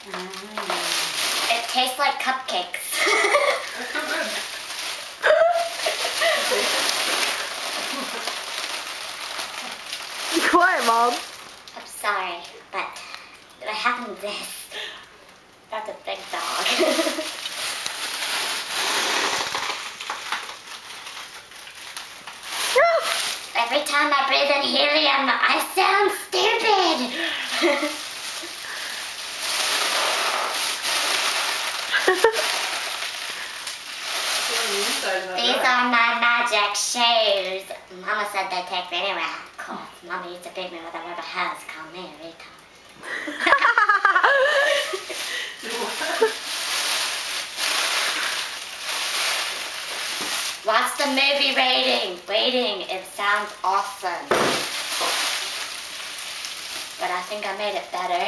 It tastes like cupcakes. That's so good. Be quiet, Mom. I'm sorry, but we're having this. That's a big dog. Every time I breathe in helium, I sound stupid. These are my magic shoes. Mama said they take me anywhere. Of course, Mama used to beat me with a rubber hose, call me a retard. What's the movie rating? Rating, it sounds awesome. But I think I made it better.